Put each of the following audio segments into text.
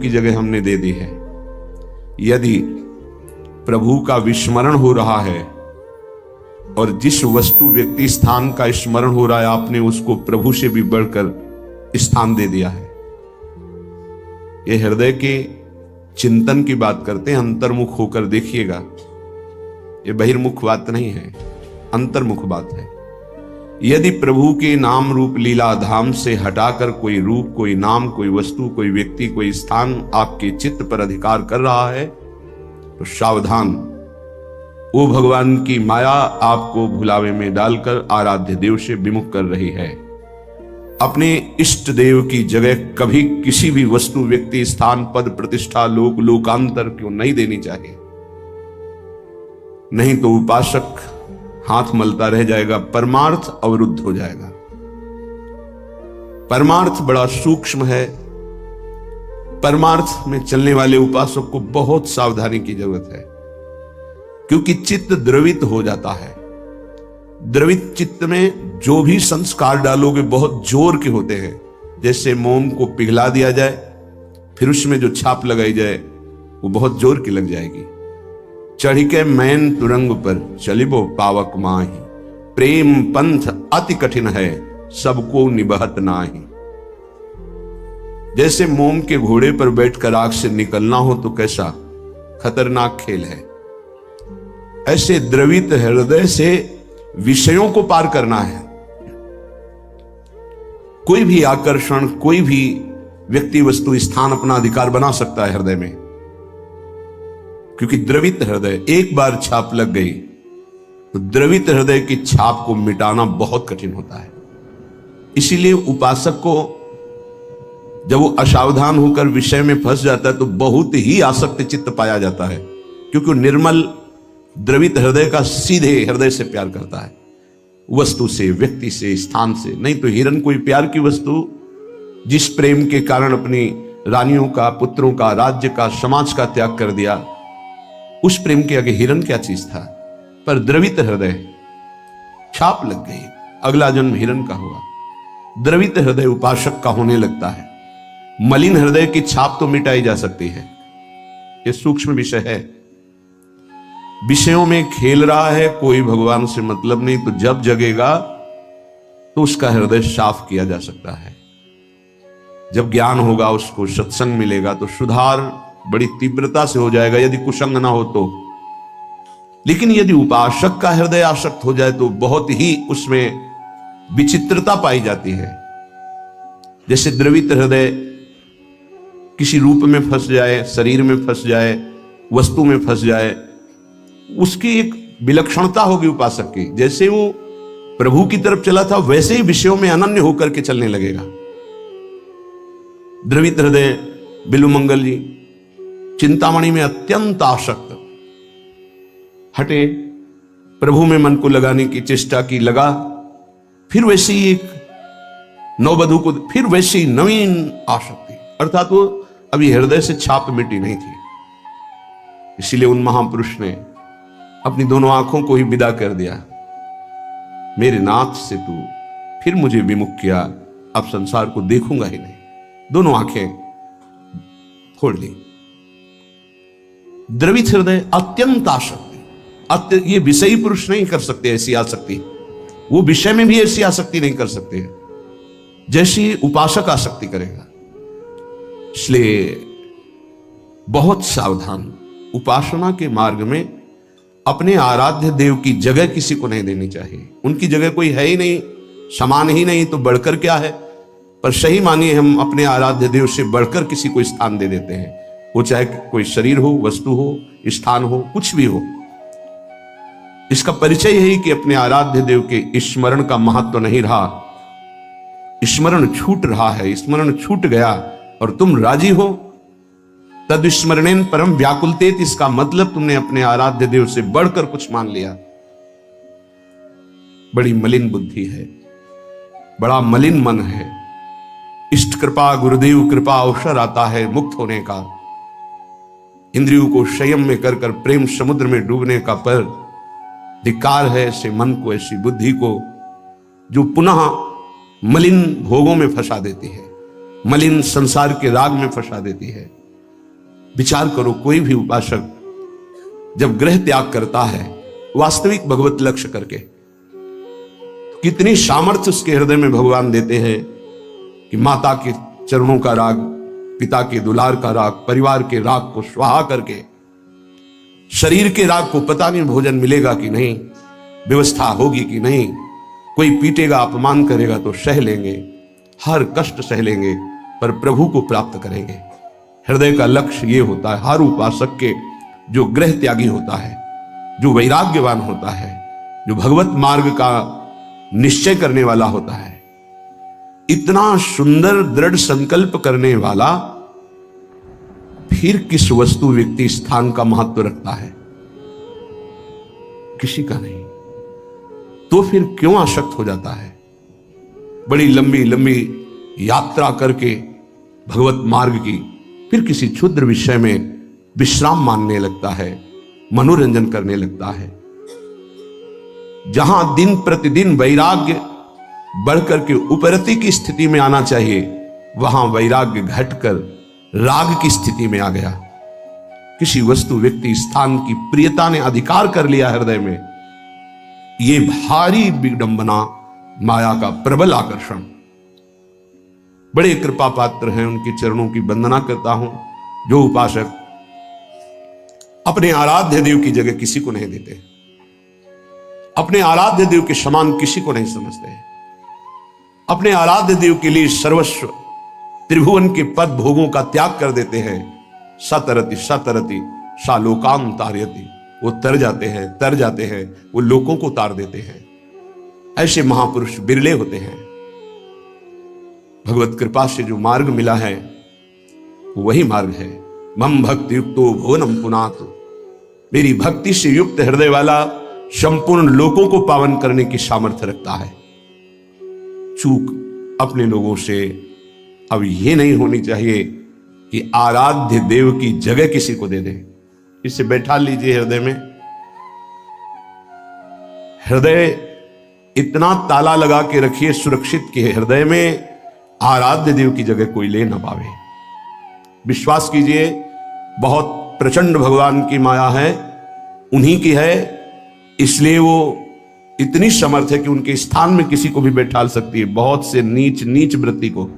की जगह हमने दे दी है। यदि प्रभु का विस्मरण हो रहा है और जिस वस्तु व्यक्ति स्थान का स्मरण हो रहा है, आपने उसको प्रभु से भी बढ़कर स्थान दे दिया है। यह हृदय के चिंतन की बात करते हैं, अंतर्मुख होकर देखिएगा। यह बहिर्मुख बात नहीं है, अंतर्मुख बात है। यदि प्रभु के नाम रूप लीला धाम से हटाकर कोई रूप, कोई नाम, कोई वस्तु, कोई व्यक्ति, कोई स्थान आपके चित्त पर अधिकार कर रहा है तो सावधान, वो भगवान की माया आपको भुलावे में डालकर आराध्य देव से विमुख कर रही है। अपने इष्ट देव की जगह कभी किसी भी वस्तु, व्यक्ति, स्थान, पद, प्रतिष्ठा, लोक, लोकांतर क्यों नहीं देनी चाहिए। नहीं तो उपासक हाथ मलता रह जाएगा, परमार्थ अवरुद्ध हो जाएगा। परमार्थ बड़ा सूक्ष्म है। परमार्थ में चलने वाले उपासक को बहुत सावधानी की जरूरत है, क्योंकि चित्त द्रवित हो जाता है। द्रवित चित्त में जो भी संस्कार डालोगे बहुत जोर के होते हैं। जैसे मोम को पिघला दिया जाए, फिर उसमें जो छाप लगाई जाए वो बहुत जोर की लग जाएगी। चढ़ी के मैन तुरंग पर चलिबो पावक माही, प्रेम पंथ अति कठिन है सबको निबहत नाही। जैसे मोम के घोड़े पर बैठकर आग से निकलना हो तो कैसा खतरनाक खेल है, ऐसे द्रवित हृदय से विषयों को पार करना है। कोई भी आकर्षण, कोई भी व्यक्ति, वस्तु, स्थान अपना अधिकार बना सकता है हृदय में, क्योंकि द्रवित हृदय, एक बार छाप लग गई तो द्रवित हृदय की छाप को मिटाना बहुत कठिन होता है। इसीलिए उपासक को जब वो असावधान होकर विषय में फंस जाता है तो बहुत ही आसक्त चित्त पाया जाता है, क्योंकि वो निर्मल द्रवित हृदय का सीधे हृदय से प्यार करता है, वस्तु से, व्यक्ति से, स्थान से। नहीं तो हिरन कोई प्यार की वस्तु, जिस प्रेम के कारण अपनी रानियों का, पुत्रों का, राज्य का, समाज का त्याग कर दिया, उस प्रेम के आगे हिरन क्या चीज था। पर द्रवित हृदय, छाप लग गई, अगला जन्म हिरन का हुआ। द्रवित हृदय उपासक का होने लगता है। मलिन हृदय की छाप तो मिटाई जा सकती है, यह सूक्ष्म विषय है। विषयों में खेल रहा है, कोई भगवान से मतलब नहीं, तो जब जगेगा तो उसका हृदय साफ किया जा सकता है। जब ज्ञान होगा, उसको सत्संग मिलेगा तो सुधार बड़ी तीव्रता से हो जाएगा, यदि कुसंग ना हो तो। लेकिन यदि उपासक का हृदय आसक्त हो जाए तो बहुत ही उसमें विचित्रता पाई जाती है। जैसे द्रवित हृदय किसी रूप में फंस जाए, शरीर में फंस जाए, वस्तु में फंस जाए, उसकी एक विलक्षणता होगी उपासक की। जैसे वो प्रभु की तरफ चला था वैसे ही विषयों में अनन्य होकर के चलने लगेगा। द्रवित हृदय बिल्वमंगल जी चिंतामणि में अत्यंत आसक्त, हटे, प्रभु में मन को लगाने की चेष्टा की, लगा, फिर वैसी एक नववधू को, फिर वैसी नवीन आसक्ति, अर्थात वो अभी हृदय से छाप मिटी नहीं थी। इसीलिए उन महापुरुष ने अपनी दोनों आंखों को ही विदा कर दिया। मेरे नाथ से तू फिर मुझे विमुख किया, अब संसार को देखूंगा ही नहीं। दोनों आंखें खोल ली। द्रवित हृदय अत्यंत आसक्ति, ये विषयी पुरुष नहीं कर सकते ऐसी आसक्ति, वो विषय में भी ऐसी आसक्ति नहीं कर सकते जैसी उपासक आसक्ति करेगा। इसलिए बहुत सावधान, उपासना के मार्ग में अपने आराध्य देव की जगह किसी को नहीं देनी चाहिए। उनकी जगह कोई है ही नहीं, समान ही नहीं, तो बढ़कर क्या है। पर सही मानिए, हम अपने आराध्य देव से बढ़कर किसी को स्थान दे देते हैं, वो चाहे कोई शरीर हो, वस्तु हो, स्थान हो, कुछ भी हो। इसका परिचय यही कि अपने आराध्य देव के स्मरण का महत्व नहीं रहा, स्मरण छूट रहा है। स्मरण छूट गया और तुम राजी हो, तद स्मरणेन परम व्याकुलतेत, इसका मतलब तुमने अपने आराध्य देव से बढ़कर कुछ मान लिया। बड़ी मलिन बुद्धि है, बड़ा मलिन मन है। इष्ट कृपा, गुरुदेव कृपा अवसर आता है मुक्त होने का, इंद्रियों को संयम में कर कर प्रेम समुद्र में डूबने का, पर धिक्कार है ऐसे मन को, ऐसी बुद्धि को जो पुनः मलिन भोगों में फंसा देती है, मलिन संसार के राग में फंसा देती है। विचार करो, कोई भी उपासक जब ग्रह त्याग करता है वास्तविक भगवत लक्ष्य करके, तो कितनी सामर्थ्य उसके हृदय में भगवान देते हैं कि माता के चरणों का राग, पिता के दुलार का राग, परिवार के राग को स्वाहा करके, शरीर के राग को पता नहीं भोजन मिलेगा कि नहीं, व्यवस्था होगी कि नहीं, कोई पीटेगा अपमान करेगा तो सह लेंगे, हर कष्ट सह लेंगे, पर प्रभु को प्राप्त करेंगे। हृदय का लक्ष्य ये होता है हर उपासक के, जो ग्रह त्यागी होता है, जो वैराग्यवान होता है, जो भगवत मार्ग का निश्चय करने वाला होता है, इतना सुंदर दृढ़ संकल्प करने वाला, फिर किस वस्तु व्यक्ति स्थान का महत्व रखता है? किसी का नहीं। तो फिर क्यों आसक्त हो जाता है? बड़ी लंबी लंबी यात्रा करके भगवत मार्ग की, फिर किसी क्षुद्र विषय में विश्राम मानने लगता है, मनोरंजन करने लगता है। जहां दिन प्रतिदिन वैराग्य बढ़कर के उपरति की स्थिति में आना चाहिए, वहां वैराग्य घटकर राग की स्थिति में आ गया। किसी वस्तु व्यक्ति स्थान की प्रियता ने अधिकार कर लिया हृदय में, ये भारी विडंबना, माया का प्रबल आकर्षण। बड़े कृपा पात्र हैं, उनके चरणों की वंदना करता हूं, जो उपासक अपने आराध्य देव की जगह किसी को नहीं देते, अपने आराध्य देव के समान किसी को नहीं समझते, अपने आराध्य देव के लिए सर्वस्व त्रिभुवन के पद भोगों का त्याग कर देते हैं। सतरति सतरति सालोकान तारयति, वो तर जाते हैं, वो लोगों को तार देते हैं। ऐसे महापुरुष बिरले होते हैं। भगवत कृपा से जो मार्ग मिला है वो वही मार्ग है। मम भक्ति युक्तो भुवनम पुनात, मेरी भक्ति से युक्त हृदय वाला संपूर्ण लोगों को पावन करने की सामर्थ्य रखता है। चूक अपने लोगों से अब ये नहीं होनी चाहिए कि आराध्य देव की जगह किसी को दे दे। इसे बैठा लीजिए हृदय में। हृदय इतना ताला लगा के रखिए सुरक्षित कि हृदय में आराध्य देव की जगह कोई ले ना पावे। विश्वास कीजिए, बहुत प्रचंड भगवान की माया है, उन्हीं की है, इसलिए वो इतनी समर्थ है कि उनके स्थान में किसी को भी बैठा सकती है। बहुत से नीच नीच वृत्ति को,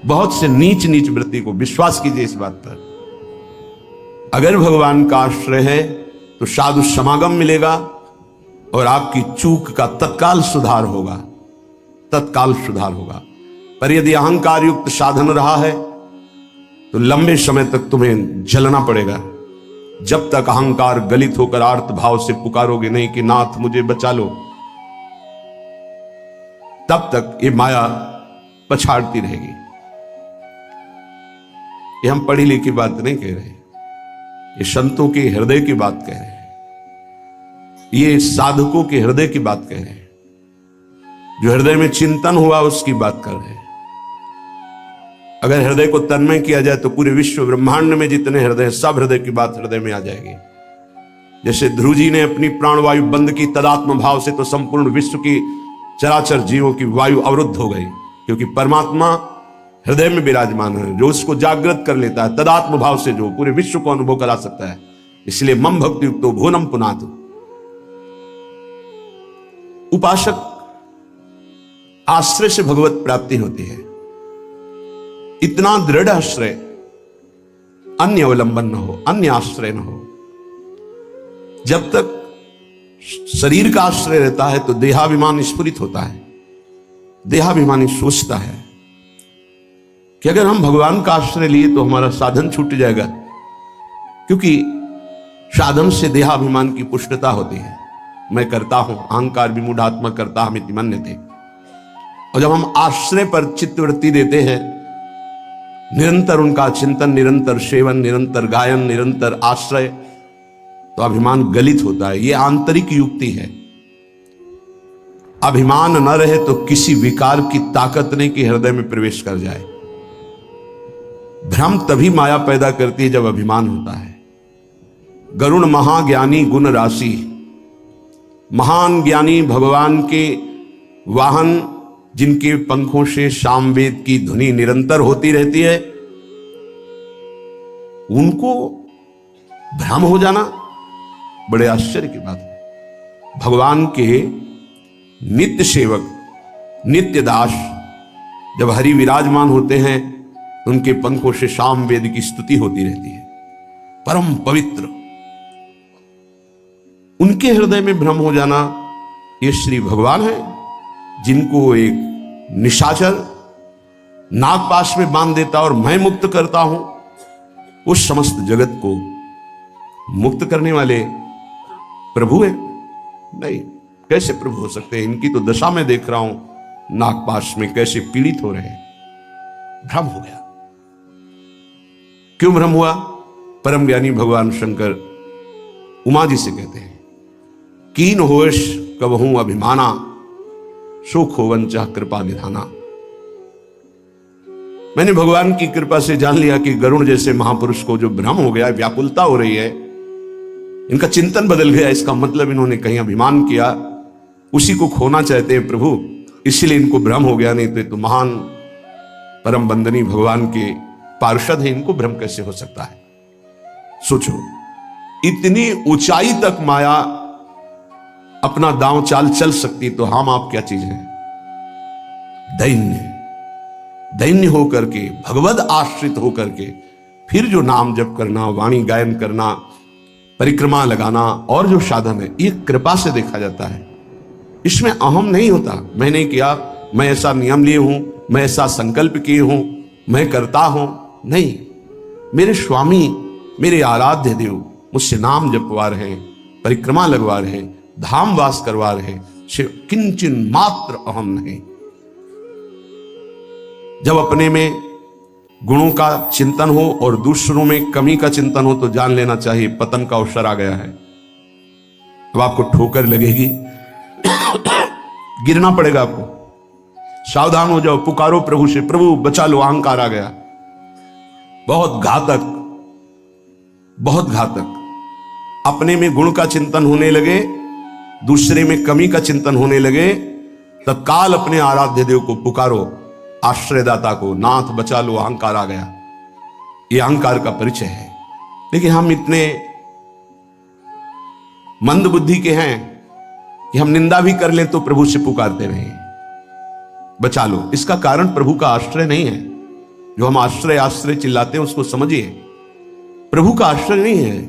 बहुत से नीच नीच वृत्ति को, विश्वास कीजिए इस बात पर। अगर भगवान का आश्रय है तो साधु समागम मिलेगा और आपकी चूक का तत्काल सुधार होगा, तत्काल सुधार होगा। पर यदि अहंकार युक्त साधन रहा है तो लंबे समय तक तुम्हें जलना पड़ेगा। जब तक अहंकार गलित होकर आर्त भाव से पुकारोगे नहीं कि नाथ मुझे बचा लो, तब तक ये माया पछाड़ती रहेगी। ये हम पढ़ी लिखी बात नहीं कह रहे, ये संतों के हृदय की बात कह रहे हैं, ये साधकों के हृदय की बात कह रहे हैं, जो हृदय में चिंतन हुआ उसकी बात कर रहे हैं। अगर हृदय को तन्मय किया जाए तो पूरे विश्व ब्रह्मांड में जितने हृदय, सब हृदय की बात हृदय में आ जाएगी। जैसे ध्रुव जी ने अपनी प्राणवायु बंद की तदात्म भाव से, तो संपूर्ण विश्व की चराचर जीवों की वायु अवरुद्ध हो गई, क्योंकि परमात्मा हृदय में विराजमान है। जो उसको जागृत कर लेता है तदात्म भाव से, जो पूरे विश्व को अनुभव करा सकता है। इसलिए मम भक्ति युक्तो भुवनम पुनातु। उपासक आश्रय से भगवत प्राप्ति होती है। इतना दृढ़ आश्रय, अन्य अवलंबन न हो, अन्य आश्रय न हो। जब तक शरीर का आश्रय रहता है तो देहाभिमान स्फुरित होता है, देहाभिमानी सोचता है कि अगर हम भगवान का आश्रय लिए तो हमारा साधन छूट जाएगा, क्योंकि साधन से देहाभिमान की पुष्टता होती है। मैं करता हूं, अहंकार विमूढ़ात्मा करता हमिति मन्यते। और जब हम आश्रय पर चित्तवृत्ति देते हैं, निरंतर उनका चिंतन, निरंतर सेवन, निरंतर गायन, निरंतर आश्रय, तो अभिमान गलित होता है। यह आंतरिक युक्ति है। अभिमान न रहे तो किसी विकार की ताकत नहीं कि हृदय में प्रवेश कर जाए। भ्रम तभी माया पैदा करती है जब अभिमान होता है। गरुण महाज्ञानी गुण राशि, महान ज्ञानी भगवान के वाहन, जिनके पंखों से सामवेद की ध्वनि निरंतर होती रहती है, उनको भ्रम हो जाना बड़े आश्चर्य की बात है। भगवान के नित्य सेवक, नित्य दास जब हरि विराजमान होते हैं, उनके पंखों से साम वेद की स्तुति होती रहती है। परम पवित्र, उनके हृदय में भ्रम हो जाना, ये श्री भगवान है जिनको एक निशाचर नागपाश में बांध देता और मैं मुक्त करता हूं, उस समस्त जगत को मुक्त करने वाले प्रभु है? नहीं, कैसे प्रभु हो सकते हैं? इनकी तो दशा में देख रहा हूं, नागपाश में कैसे पीड़ित हो रहे हैं। भ्रम हो गया। क्यों भ्रम हुआ? परम ज्ञानी भगवान शंकर उमा जी से कहते हैं, कीन होश कबहूं अभिमाना, सुख होवन चाह कृपा निधाना। मैंने भगवान की कृपा से जान लिया कि गरुड़ जैसे महापुरुष को जो भ्रम हो गया, व्याकुलता हो रही है, इनका चिंतन बदल गया, इसका मतलब इन्होंने कहीं अभिमान किया, उसी को खोना चाहते हैं प्रभु, इसलिए इनको भ्रम हो गया। नहीं तो ये तो महान परम बंदनी भगवान के पार्षद है, इनको भ्रम कैसे हो सकता है? सोचो, इतनी ऊंचाई तक माया अपना दांव चाल चल सकती, तो हम आप क्या चीज हैं? दैन्य, दैन्य होकर के, भगवद आश्रित होकर के फिर जो नाम जप करना, वाणी गायन करना, परिक्रमा लगाना और जो साधन है, ये कृपा से देखा जाता है। इसमें अहम नहीं होता, मैंने किया, मैं ऐसा नियम लिए हूं, मैं ऐसा संकल्प किए हूं, मैं करता हूं। नहीं, मेरे स्वामी, मेरे आराध्य देव मुझसे नाम जपवा रहे हैं, परिक्रमा लगवा रहे हैं, धाम वास करवा रहे हैं, किंचन मात्र अहम नहीं। जब अपने में गुणों का चिंतन हो और दूसरों में कमी का चिंतन हो, तो जान लेना चाहिए पतन का अवसर आ गया है। अब आपको ठोकर लगेगी, गिरना पड़ेगा आपको, सावधान हो जाओ, पुकारो प्रभु से, प्रभु बचा लो, अहंकार आ गया। बहुत घातक, बहुत घातक। अपने में गुण का चिंतन होने लगे, दूसरे में कमी का चिंतन होने लगे, तत्काल अपने आराध्य देव को पुकारो, आश्रयदाता को, नाथ बचा लो, अहंकार आ गया। ये अहंकार का परिचय है। लेकिन हम इतने मंद बुद्धि के हैं कि हम निंदा भी कर लें तो प्रभु से पुकारते रहें, बचा लो। इसका कारण प्रभु का आश्रय नहीं है। जो हम आश्रय आश्रय चिल्लाते हैं उसको समझिए, प्रभु का आश्रय नहीं है,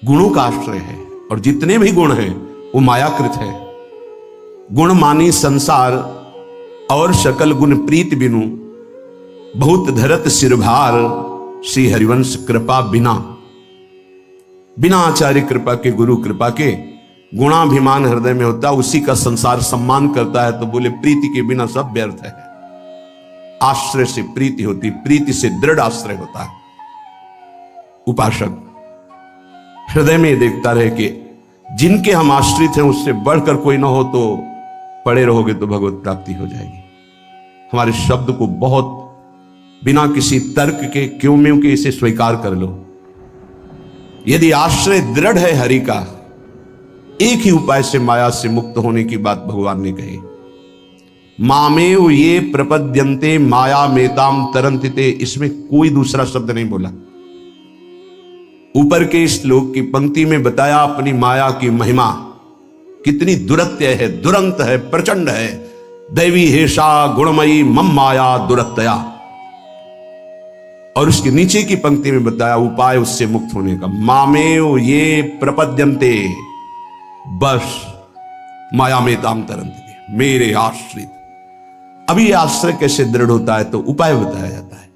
गुणों का आश्रय है। और जितने भी गुण हैं वो मायाकृत है। गुण मानी संसार और सकल गुण प्रीत बिनु, बहुत धरत सिरभार, श्री हरिवंश कृपा बिना। बिना आचार्य कृपा के, गुरु कृपा के गुणाभिमान हृदय में होता, उसी का संसार सम्मान करता है। तो बोले प्रीति के बिना सब व्यर्थ है। आश्रय से प्रीति होती, प्रीति से दृढ़ आश्रय होता है। उपासक हृदय में देखता रहे कि जिनके हम आश्रित हैं उससे बढ़कर कोई ना हो, तो पड़े रहोगे तो भगवत प्राप्ति हो जाएगी। हमारे शब्द को बहुत बिना किसी तर्क के, क्यों में के, इसे स्वीकार कर लो। यदि आश्रय दृढ़ है हरि का, एक ही उपाय से माया से मुक्त होने की बात भगवान ने कही, मामेव ये प्रपद्यन्ते माया मेताम तरन्तिते। इसमें कोई दूसरा शब्द नहीं बोला। ऊपर के श्लोक की पंक्ति में बताया अपनी माया की महिमा कितनी दुरत्य है, दुरंत है, प्रचंड है। दैवी हेषा गुणमयी मम माया दुरत्या। और उसके नीचे की पंक्ति में बताया उपाय उससे मुक्त होने का, मामेव ये प्रपद्यन्ते, बस माया में ताम तरन्तिते, मेरे आश्रित। अभी ये आश्रय कैसे दृढ़ होता है? तो उपाय बताया जाता है।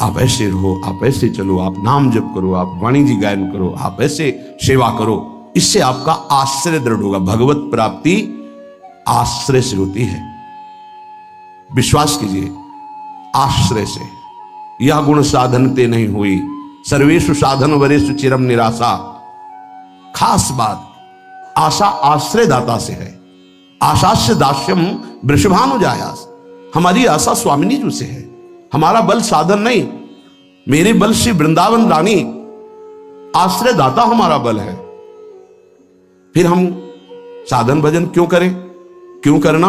आप ऐसे रहो, आप ऐसे चलो, आप नाम जप करो, आप वाणी जी गायन करो, आप ऐसे सेवा करो, इससे आपका आश्रय दृढ़ होगा। भगवत प्राप्ति आश्रय से होती है। विश्वास कीजिए, आश्रय से। यह गुण साधनते नहीं हुई, सर्वेषु साधन वरेषु चिरम निराशा। खास बात, आशा आश्रय दाता से है। आशास्य दास्यम वृषभानुजायास। हमारी आशा स्वामिनी जी से है। हमारा बल साधन नहीं, मेरे बल से वृंदावन रानी, आश्रय दाता हमारा बल है। फिर हम साधन भजन क्यों करें? क्यों करना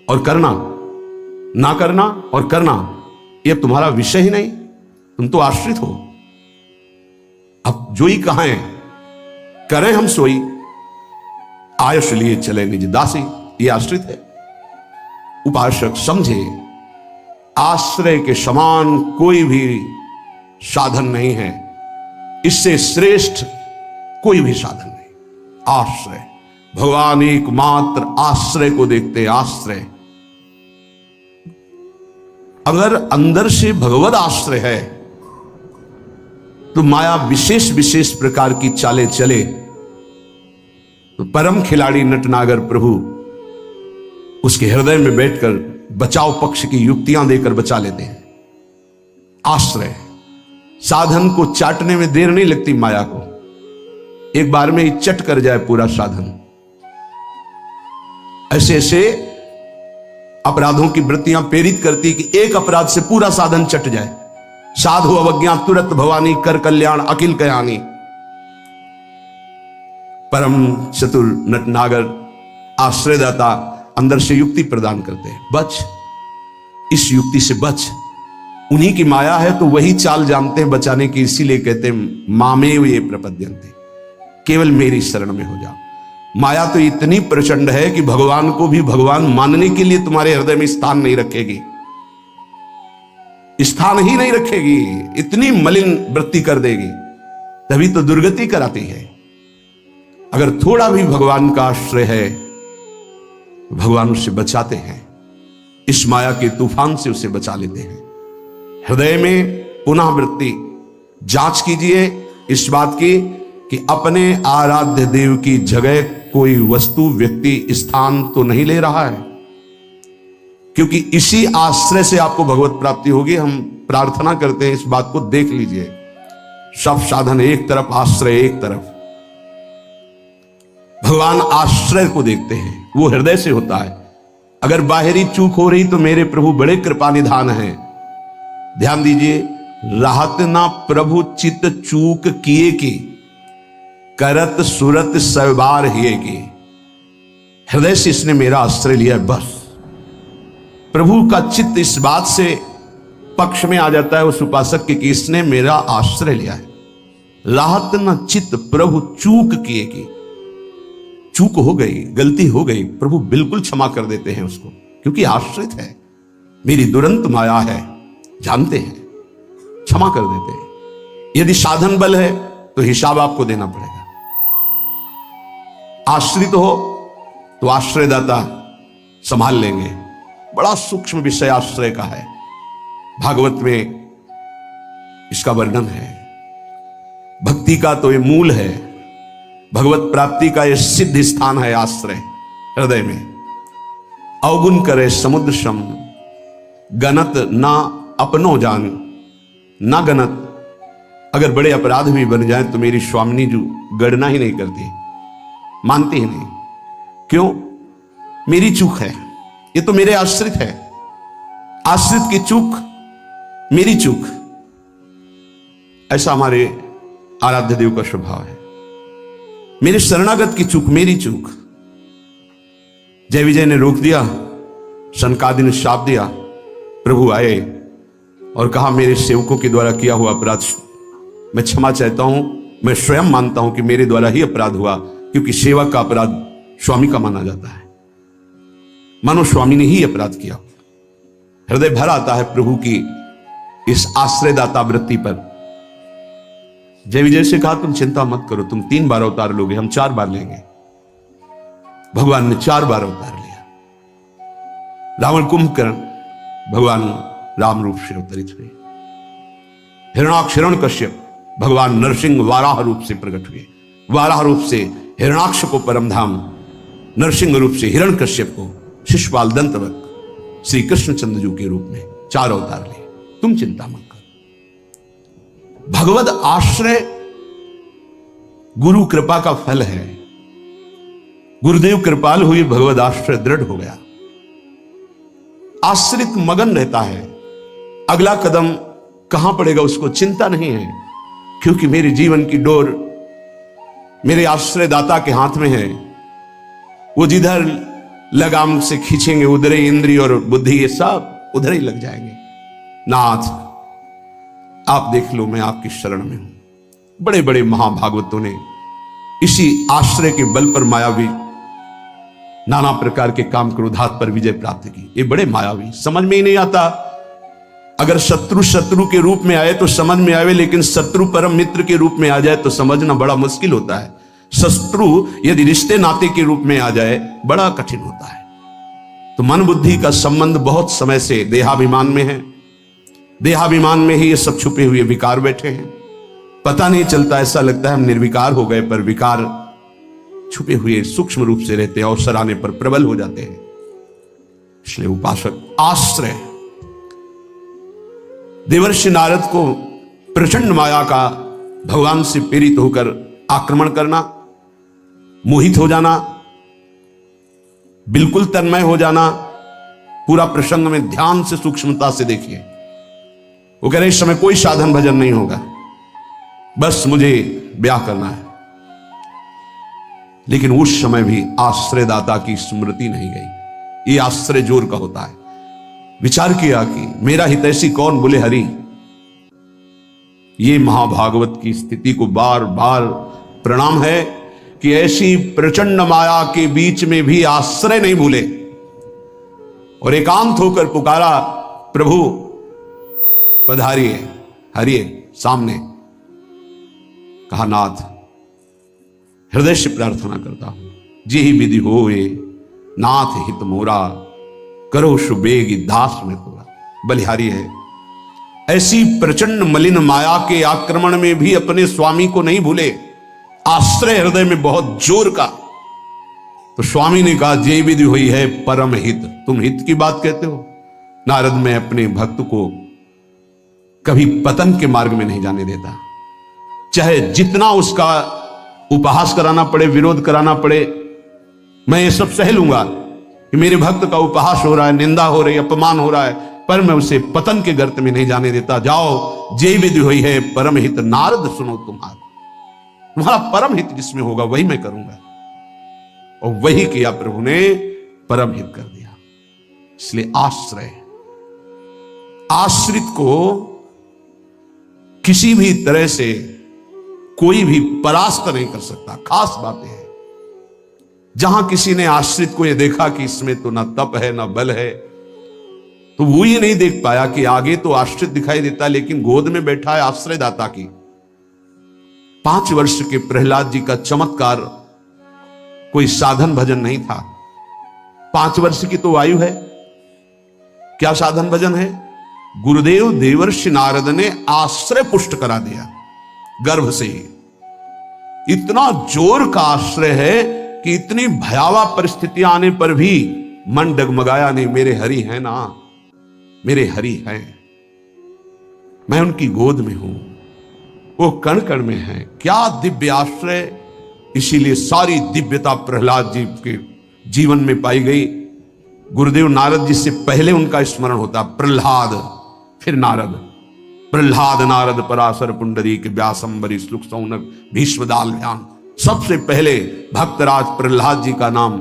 और करना, ना करना और करना, यह तुम्हारा विषय ही नहीं। तुम तो आश्रित हो। अब जोई कहां है, करें हम सोई, आयुष लिए चले निज दासी, ये आश्रित है। उपासक समझे आश्रय के समान कोई भी साधन नहीं है, इससे श्रेष्ठ कोई भी साधन नहीं। आश्रय, भगवान एकमात्र आश्रय को देखते। आश्रय, अगर अंदर से भगवत आश्रय है तो माया विशेष विशेष प्रकार की चालें चले तो परम खिलाड़ी नटनागर प्रभु उसके हृदय में बैठकर बचाव पक्ष की युक्तियां देकर बचा लेते हैं। आश्रय, साधन को चाटने में देर नहीं लगती माया को, एक बार में ही चट कर जाए पूरा साधन। ऐसे ऐसे अपराधों की वृत्तियां प्रेरित करती कि एक अपराध से पूरा साधन चट जाए। साधु अवज्ञा तुरंत भवानी, कर कल्याण अखिल कयानी। परम चतुर नटनागर आश्रयदाता अंदर से युक्ति प्रदान करते हैं। बच, इस युक्ति से बच। उन्हीं की माया है तो वही चाल जानते हैं बचाने की, इसीलिए कहते हैं मामेव ये प्रपद्यन्ते, केवल मेरी शरण में हो जाओ। माया तो इतनी प्रचंड है कि भगवान को भी भगवान मानने के लिए तुम्हारे हृदय में स्थान नहीं रखेगी, स्थान ही नहीं रखेगी, इतनी मलिन वृत्ति कर देगी, तभी तो दुर्गति कराती है। अगर थोड़ा भी भगवान का आश्रय है, भगवान उसे बचाते हैं, इस माया के तूफान से उसे बचा लेते हैं। हृदय में पुनः वृत्ति जांच कीजिए इस बात की कि अपने आराध्य देव की जगह कोई वस्तु, व्यक्ति, स्थान तो नहीं ले रहा है, क्योंकि इसी आश्रय से आपको भगवत प्राप्ति होगी। हम प्रार्थना करते हैं इस बात को देख लीजिए। सब साधन एक तरफ, आश्रय एक तरफ। भगवान आश्रय को देखते हैं, वो हृदय से होता है। अगर बाहरी चूक हो रही तो मेरे प्रभु बड़े कृपा निधान हैं। ध्यान दीजिए, राहत ना प्रभु चित चूक किए की, करत सुरत सवार हिए की। हृदय से इसने मेरा आश्रय लिया है, बस। प्रभु का चित्त इस बात से पक्ष में आ जाता है उस उपासक के कि इसने मेरा आश्रय लिया है। राहत न चित्त प्रभु चूक किए की, चूक हो गई, गलती हो गई, प्रभु बिल्कुल क्षमा कर देते हैं उसको, क्योंकि आश्रित है, मेरी दुरंत माया है, जानते हैं, क्षमा कर देते हैं। यदि साधन बल है तो हिसाब आपको देना पड़ेगा। आश्रित हो तो आश्रयदाता संभाल लेंगे। बड़ा सूक्ष्म विषय आश्रय का है, भागवत में इसका वर्णन है। भक्ति का तो ये मूल है, भगवत प्राप्ति का ये सिद्ध स्थान है आश्रय। हृदय में अवगुण करे समुद्र सम, गणत ना अपनो जान, ना गणत। अगर बड़े अपराध भी बन जाए तो मेरी स्वामिनी जो गणना ही नहीं करती, मानती ही नहीं। क्यों? मेरी चूक है, ये तो मेरे आश्रित है। आश्रित की चूक मेरी चूक, ऐसा हमारे आराध्य देव का स्वभाव है। मेरे शरणागत की चूक मेरी चूक। जय विजय ने रोक दिया, सनकादि ने शाप दिया। प्रभु आए और कहा मेरे सेवकों के द्वारा किया हुआ अपराध मैं क्षमा चाहता हूं। मैं स्वयं मानता हूं कि मेरे द्वारा ही अपराध हुआ, क्योंकि सेवक का अपराध स्वामी का माना जाता है। मानो स्वामी ने ही अपराध किया। हृदय भर आता है प्रभु की इस आश्रयदाता वृत्ति पर। जय विजय से कहा तुम चिंता मत करो, तुम 3 बार अवतार लोगे, हम 4 बार लेंगे। भगवान ने 4 बार अवतार लिया। रावण कुंभकर्ण भगवान राम रूप से अवतरित हुए। हिरणाक्ष हिरण्यकश्यप भगवान नरसिंह वाराह रूप से प्रकट हुए। वाराह रूप से हिरणाक्ष को परमधाम, नरसिंह रूप से हिरण्यकश्यप को शिशुपाल दंतवत श्री कृष्णचंद्र जी के रूप में 4 अवतार लिए। तुम चिंता मत करो। भगवत आश्रय गुरु कृपा का फल है। गुरुदेव कृपाल हुई, भगवत आश्रय दृढ़ हो गया। आश्रित मगन रहता है, अगला कदम कहां पड़ेगा उसको चिंता नहीं है, क्योंकि मेरे जीवन की डोर मेरे आश्रयदाता के हाथ में है। वो जिधर लगाम से खींचेंगे उधर ही इंद्रिय और बुद्धि ये सब उधर ही लग जाएंगे। नाथ आप देख लो, मैं आपकी शरण में हूं। बड़े बड़े महाभागवतों ने इसी आश्रय के बल पर मायावी नाना प्रकार के काम क्रोधात पर विजय प्राप्त की। ये बड़े मायावी, समझ में ही नहीं आता। अगर शत्रु शत्रु के रूप में आए तो समझ में आवे, लेकिन शत्रु परम मित्र के रूप में आ जाए तो समझना बड़ा मुश्किल होता है। शत्रु यदि रिश्ते नाते के रूप में आ जाए बड़ा कठिन होता है। तो मन बुद्धि का संबंध बहुत समय से देहाभिमान में है। देहाभिमान में ही ये सब छुपे हुए विकार बैठे हैं, पता नहीं चलता। ऐसा लगता है हम निर्विकार हो गए, पर विकार छुपे हुए सूक्ष्म रूप से रहते हैं, अवसर आने पर प्रबल हो जाते हैं। इसलिए उपासक आश्रय, देवर्षि नारद को प्रचंड माया का भगवान से प्रेरित होकर आक्रमण करना, मोहित हो जाना, बिल्कुल तन्मय हो जाना, पूरा प्रसंग में ध्यान से सूक्ष्मता से देखिए। वो कह रहे इस समय कोई साधन भजन नहीं होगा, बस मुझे ब्याह करना है। लेकिन उस समय भी आश्रयदाता की स्मृति नहीं गई। ये आश्रय जोर का होता है। विचार किया कि मेरा हितैषी कौन, बोले हरि। ये महाभागवत की स्थिति को बार बार प्रणाम है कि ऐसी प्रचंड माया के बीच में भी आश्रय नहीं भूले और एकांत होकर पुकारा, प्रभु पधारिए, हरिए सामने। कहा नाथ हृदय से प्रार्थना करता हूं, जी ही विधि होए नाथ हित मोरा, करो सुबेगी दास में तोरा। बलिहारी है। ऐसी प्रचंड मलिन माया के आक्रमण में भी अपने स्वामी को नहीं भूले, आश्रय हृदय में बहुत जोर का। तो स्वामी ने कहा जे विधि हुई है परम हित। तुम हित की बात कहते हो? नारद, मैं अपने भक्त को कभी पतन के मार्ग में नहीं जाने देता, चाहे जितना उसका उपहास कराना पड़े, विरोध कराना पड़े, मैं ये सब सह लूंगा कि मेरे भक्त का उपहास हो रहा है, निंदा हो रही है, अपमान हो रहा है, पर मैं उसे पतन के गर्त में नहीं जाने देता। जाओ, जे विधि हुई है परम हित, नारद सुनो तुम्हारा परम हित जिसमें होगा वही मैं करूंगा। और वही किया प्रभु ने, परम हित कर दिया। इसलिए आश्रय, आश्रित को किसी भी तरह से कोई भी परास्त नहीं कर सकता। खास बात है, जहां किसी ने आश्रित को यह देखा कि इसमें तो ना तप है ना बल है, तो वो ये नहीं देख पाया कि आगे तो आश्रित दिखाई देता, लेकिन गोद में बैठा है आश्रयदाता की। 5 वर्ष के प्रहलाद जी का चमत्कार कोई साधन भजन नहीं था। 5 वर्ष की तो आयु है, क्या साधन भजन है? गुरुदेव देवर्षि नारद ने आश्रय पुष्ट करा दिया गर्भ से ही। इतना जोर का आश्रय है कि इतनी भयावह परिस्थितियां आने पर भी मन डगमगाया नहीं। मेरे हरि हैं ना, मेरे हरि हैं, मैं उनकी गोद में हूं, वो कण कण में है। क्या दिव्य आश्रय! इसीलिए सारी दिव्यता प्रहलाद जी के जीवन में पाई गई। गुरुदेव नारद जी से पहले उनका स्मरण होता, प्रहलाद फिर नारद। प्रहलाद नारद पराशर पुंडरीक व्यासंबरी श्लोक सौनक भीष्मदाल ध्यान। सबसे पहले भक्तराज प्रहलाद जी का नाम,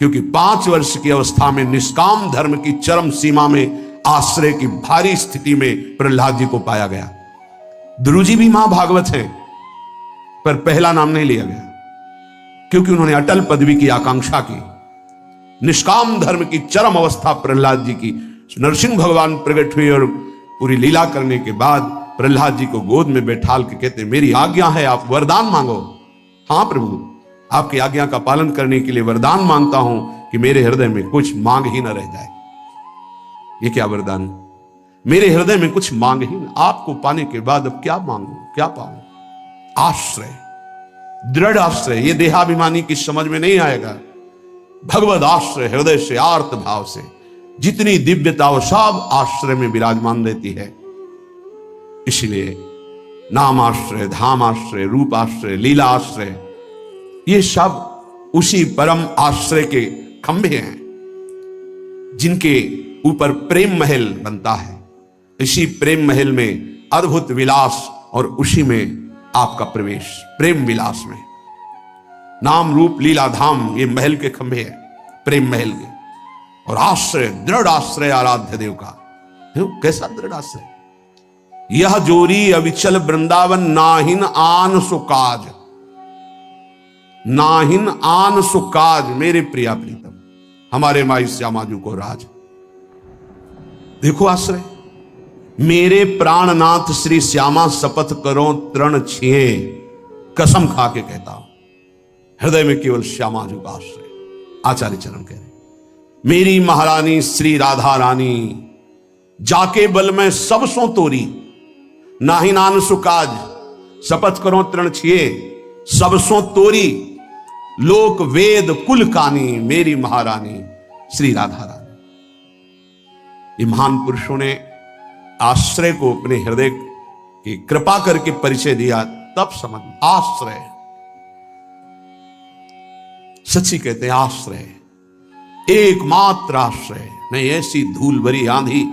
क्योंकि 5 वर्ष की अवस्था में निष्काम धर्म की चरम सीमा में आश्रय की भारी स्थिति में प्रहलाद जी को पाया गया। ध्रुव जी भी महाभागवत हैं, पर पहला नाम नहीं लिया गया क्योंकि उन्होंने अटल पदवी की आकांक्षा की। निष्काम धर्म की चरम अवस्था प्रहलाद जी की। नरसिंह भगवान प्रकट हुए और पूरी लीला करने के बाद प्रहलाद जी को गोद में बैठाल के कहते, मेरी आज्ञा है, आप वरदान मांगो। हाँ प्रभु, आपकी आज्ञा का पालन करने के लिए वरदान मांगता हूं कि मेरे हृदय में कुछ मांग ही न रह जाए। ये क्या वरदान? मेरे हृदय में कुछ मांग ही न, आपको पाने के बाद अब क्या मांगू, क्या पाऊं? आश्रय, दृढ़ आश्रय। ये देहाभिमानी की समझ में नहीं आएगा। भगवद आश्रय, हृदय से आर्त भाव से जितनी दिव्यता वो सब आश्रय में विराजमान रहती है। इसलिए नाम आश्रय, धाम आश्रय, रूप आश्रय, लीला आश्रय, ये सब उसी परम आश्रय के खंभे हैं जिनके ऊपर प्रेम महल बनता है। इसी प्रेम महल में अद्भुत विलास और उसी में आपका प्रवेश, प्रेम विलास में। नाम रूप लीला धाम ये महल के खंभे हैं, प्रेम महल के। और आश्रय, दृढ़ आश्रय आराध्य देव का। कैसा दृढ़ आश्रय? यह जोरी अविचल वृंदावन नाहिन आन सुकाज, नाहिन आन सुकाज। मेरे प्रिया प्रीतम हमारे माई श्यामाजू को राज। देखो आश्रय, मेरे प्राणनाथ श्री श्यामा शपथ करो तृण छिए, कसम खा के कहता हूं हृदय में केवल श्यामाजू का आश्रय। आचार्य चरण कह रहे मेरी महारानी श्री राधा रानी, जाके बल में सब सो तोरी, नाहि नान सुकाज, शपथ करो तृण छिए, सब सो तोरी, लोक वेद कुल कानी, मेरी महारानी श्री राधा रानी। ये महान पुरुषों ने आश्रय को अपने हृदय की कृपा करके परिचय दिया, तब समझ आश्रय सच्ची कहते हैं। आश्रय एकमात्र आश्रय, नहीं ऐसी धूल भरी आंधी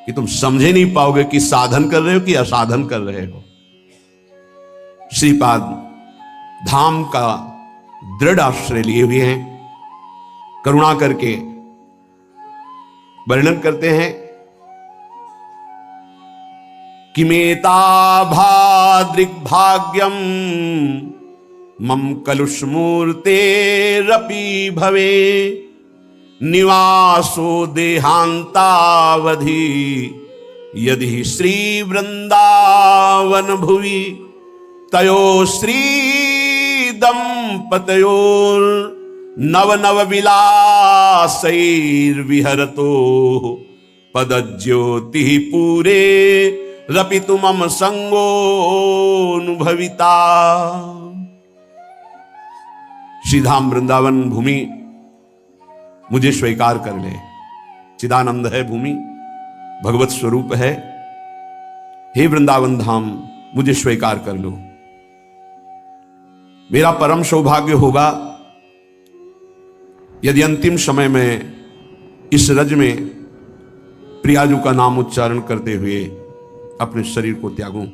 कि तुम समझे नहीं पाओगे कि साधन कर रहे हो कि असाधन कर रहे हो। श्रीपाद धाम का दृढ़ आश्रय लिए हुए हैं। करुणा करके वर्णन करते हैं कि मेता भाद्रिग्भाग्यम मम कलुषमूर्ते रपि भवे, निवासो देहांतावधि यदि श्री वृंदावन भुवि, तयो श्री दंपतयोर नव नव विलासैर विहरतो, पदज्योति पूरे रपितु मम संगोनुभविता। श्रीधाम वृंदावन भूमि मुझे स्वीकार कर ले। चिदानंद है भूमि, भगवत स्वरूप है। हे वृंदावन धाम मुझे स्वीकार कर लो। मेरा परम सौभाग्य होगा यदि अंतिम समय में इस रज में प्रियाजू का नाम उच्चारण करते हुए अपने शरीर को त्यागूं।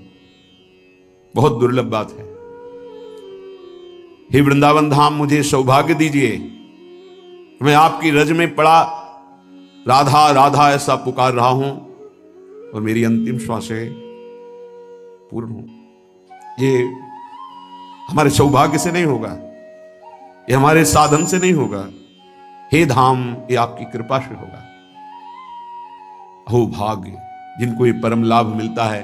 बहुत दुर्लभ बात है। हे वृंदावन धाम मुझे सौभाग्य दीजिए, मैं आपकी रज में पड़ा राधा राधा ऐसा पुकार रहा हूं और मेरी अंतिम श्वासें पूर्ण हो। ये हमारे सौभाग्य से नहीं होगा, ये हमारे साधन से नहीं होगा। हे धाम, ये आपकी कृपा से होगा। अहो भाग्य जिनको ये परम लाभ मिलता है।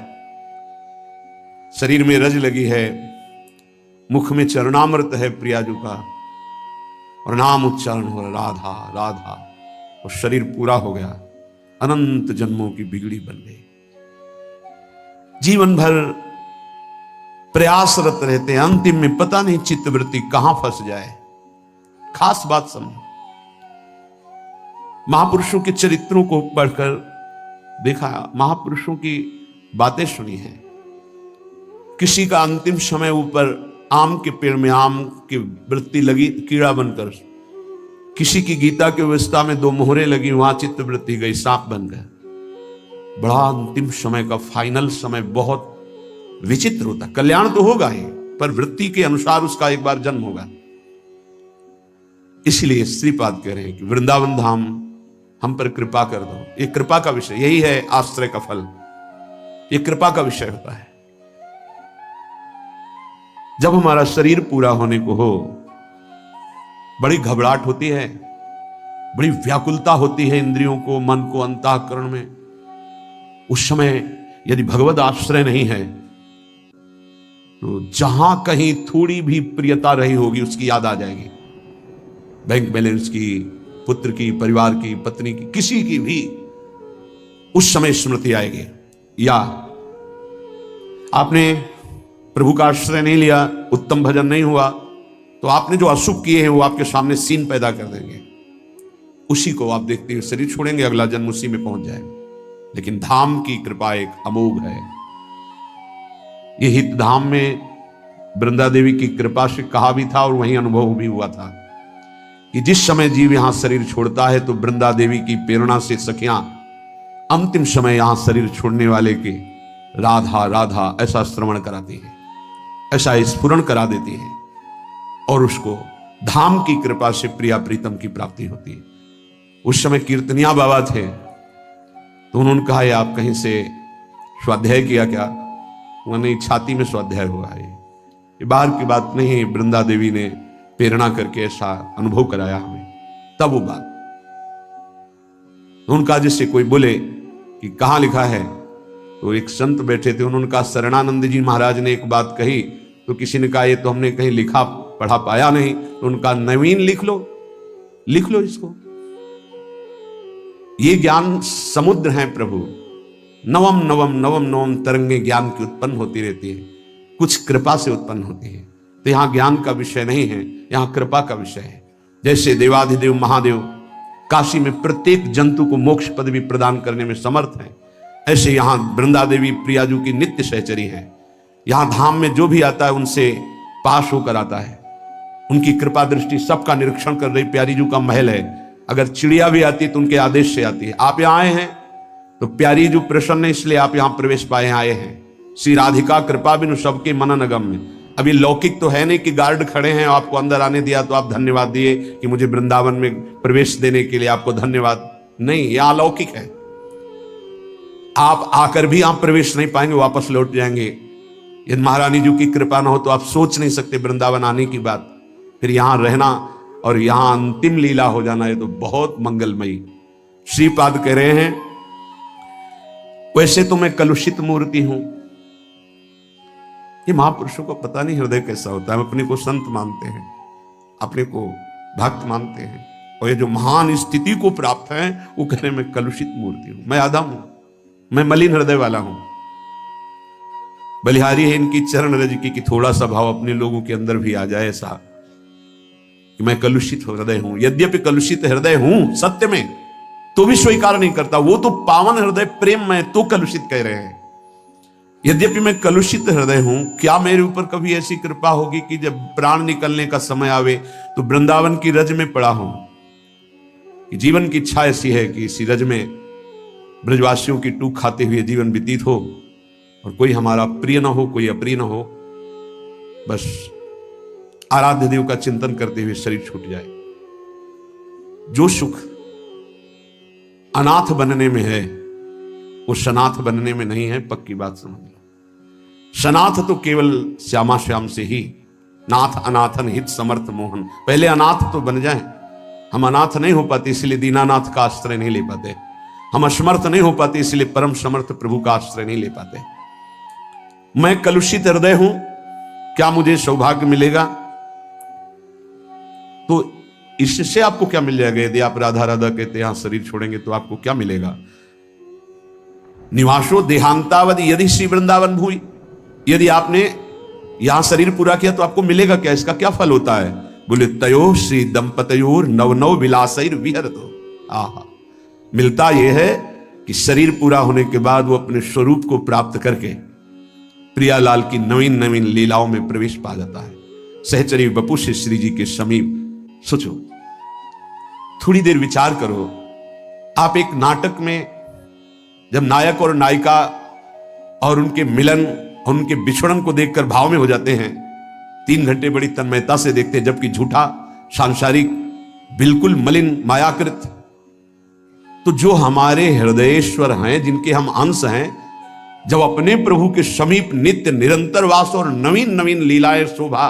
शरीर में रज लगी है, मुख में चरणामृत है प्रियाजू का, और नाम उच्चारण हो रहा राधा राधा, और शरीर पूरा हो गया। अनंत जन्मों की बिगड़ी बन गई। जीवन भर प्रयासरत रहते हैं, अंतिम में पता नहीं चित्तवृत्ति कहां फंस जाए। खास बात समझो, महापुरुषों के चरित्रों को पढ़कर देखा, महापुरुषों की बातें सुनी है। किसी का अंतिम समय ऊपर आम के पेड़ में आम की वृत्ति लगी, कीड़ा बनकर। किसी की गीता की अवस्था में 2 मोहरें लगी, वहां चित्तवृत्ति गई, सांप बन गया। बड़ा अंतिम समय का फाइनल समय बहुत विचित्र होता। कल्याण तो होगा ही, पर वृत्ति के अनुसार उसका एक बार जन्म होगा। इसलिए श्रीपाद कह रहे हैं कि वृंदावन धाम हम पर कृपा कर दो। ये कृपा का विषय, यही है आश्रय का फल। ये कृपा का विषय होता है। जब हमारा शरीर पूरा होने को हो, बड़ी घबराहट होती है, बड़ी व्याकुलता होती है इंद्रियों को, मन को, अंतःकरण में। उस समय यदि भगवत आश्रय नहीं है तो जहां कहीं थोड़ी भी प्रियता रही होगी उसकी याद आ जाएगी। बैंक बैलेंस की, पुत्र की, परिवार की, पत्नी की, किसी की भी उस समय स्मृति आएगी। या आपने प्रभु का आश्रय नहीं लिया, उत्तम भजन नहीं हुआ, तो आपने जो अशुभ किए हैं वो आपके सामने सीन पैदा कर देंगे। उसी को आप देखते हुए शरीर छोड़ेंगे, अगला जन्म उसी में पहुंच जाएगा। लेकिन धाम की कृपा एक अमोघ है। ये हित धाम में वृंदा देवी की कृपा से कहा भी था और वहीं अनुभव भी हुआ था कि जिस समय जीव यहां शरीर छोड़ता है तो वृंदा देवी की प्रेरणा से सखियां अंतिम समय यहां शरीर छोड़ने वाले के राधा राधा ऐसा श्रवण कराती है, ऐसा स्फुरण करा देती है, और उसको धाम की कृपा से प्रिया प्रीतम की प्राप्ति होती है। उस समय कीर्तनिया बाबा थे तो उन्होंने कहा आप कहीं से स्वाध्याय किया क्या? उन्होंने छाती में स्वाध्याय हुआ है। ये बाहर की बात नहीं है, वृंदा देवी ने प्रेरणा करके ऐसा अनुभव कराया हमें, तब वो बात। उनका जिससे कोई बोले कि कहाँ लिखा है, तो एक संत बैठे थे, उन्होंने कहा शरणानंद जी महाराज ने एक बात कही, तो किसी ने कहा ये तो हमने कहीं लिखा पढ़ा पाया नहीं, तो उनका नवीन लिख लो इसको। ये ज्ञान समुद्र है प्रभु, नवम नवम नवम नवम तरंगे ज्ञान की उत्पन्न होती रहती है, कुछ कृपा से उत्पन्न होती है। तो यहां ज्ञान का विषय नहीं है, यहां कृपा का विषय है। जैसे देवाधिदेव महादेव काशी में प्रत्येक जंतु को मोक्ष पदवी प्रदान करने में समर्थ है, ऐसे यहां वृंदा देवी प्रियाजू की नित्य सहचरी है। यहां धाम में जो भी आता है उनसे पास होकर आता है। उनकी कृपा दृष्टि सबका निरीक्षण कर रही प्यारी जू का महल है। अगर चिड़िया भी आती है तो उनके आदेश से आती है। आप यहां आए हैं तो प्यारी जू प्रसन्न है, इसलिए आप यहां प्रवेश पाए आए हैं। श्री राधिका कृपा बिनु सबके मनन अगम्य। अभी लौकिक तो है नहीं कि गार्ड खड़े हैं आपको अंदर आने दिया तो आप धन्यवाद दिए कि मुझे वृंदावन में प्रवेश देने के लिए आपको धन्यवाद। नहीं, यह अलौकिक है। आप आकर भी आप प्रवेश नहीं पाएंगे, वापस लौट जाएंगे। यदि महारानी जी की कृपा ना हो तो आप सोच नहीं सकते वृंदावन आने की बात, फिर यहां रहना और यहां अंतिम लीला हो जाना, ये तो बहुत मंगलमयी। श्रीपाद कह रहे हैं वैसे तो मैं कलुषित मूर्ति हूं। ये महापुरुषों को पता नहीं हृदय कैसा होता है। हम अपने को संत मानते हैं, अपने को भक्त मानते हैं, और ये जो महान स्थिति को प्राप्त है वो कह रहे मैं कलुषित मूर्ति हूं, मैं आधा हूं, मैं मलिन हृदय वाला हूं। बलिहारी है इनकी चरण रज की कि थोड़ा सा भाव अपने लोगों के अंदर भी आ जाए ऐसा कि मैं कलुषित हृदय हूं। यद्यपि कलुषित हृदय हूं सत्य में, तो भी स्वीकार नहीं करता। वो तो पावन हृदय प्रेम में तो कलुषित कह रहे हैं। यद्यपि मैं कलुषित हृदय हूं, क्या मेरे ऊपर कभी ऐसी कृपा होगी कि जब प्राण निकलने का समय आवे तो वृंदावन की रज में पड़ा हूं। जीवन की इच्छा ऐसी है कि इसी रज में ब्रजवासियों की टूक खाते हुए जीवन व्यतीत हो, और कोई हमारा प्रिय ना हो, कोई अप्रिय ना हो, बस आराध्य देव का चिंतन करते हुए शरीर छूट जाए। जो सुख अनाथ बनने में है वो सनाथ बनने में नहीं है, पक्की बात समझ लो। सनाथ तो केवल श्यामा श्याम से ही, नाथ अनाथन हित समर्थ मोहन। पहले अनाथ तो बन जाए। हम अनाथ नहीं हो पाते इसलिए दीनानाथ का आश्रय नहीं ले पाते। हम असमर्थ नहीं हो पाते इसलिए परम समर्थ प्रभु का आश्रय नहीं ले पाते। मैं कलुषित हृदय हूं, क्या मुझे सौभाग्य मिलेगा? तो इससे आपको क्या मिल जाएगा? यदि आप राधा राधा कहते यहां शरीर छोड़ेंगे तो आपको क्या मिलेगा? निवासो देहांतावद यदि श्री वृंदावन भूई। यदि आपने यहां शरीर पूरा किया तो आपको मिलेगा क्या? इसका क्या फल होता है? बोले तयो श्री दंपतयोर नव नव विलासैर विहरतो। आहा, मिलता यह है कि शरीर पूरा होने के बाद वो अपने स्वरूप को प्राप्त करके प्रियालाल की नवीन नवीन लीलाओं में प्रवेश पा जाता है। सहचरी बपू से श्री जी के समीप। सोचो, थोड़ी देर विचार करो। आप एक नाटक में जब नायक और नायिका और उनके मिलन और उनके बिछड़न को देखकर भाव में हो जाते हैं, 3 घंटे बड़ी तन्मयता से देखते हैं, जबकि झूठा सांसारिक बिल्कुल मलिन मायाकृत, तो जो हमारे हृदयेश्वर हैं, जिनके हम अंश हैं, जब अपने प्रभु के समीप नित्य निरंतर वास और नवीन नवीन लीलाएं शोभा,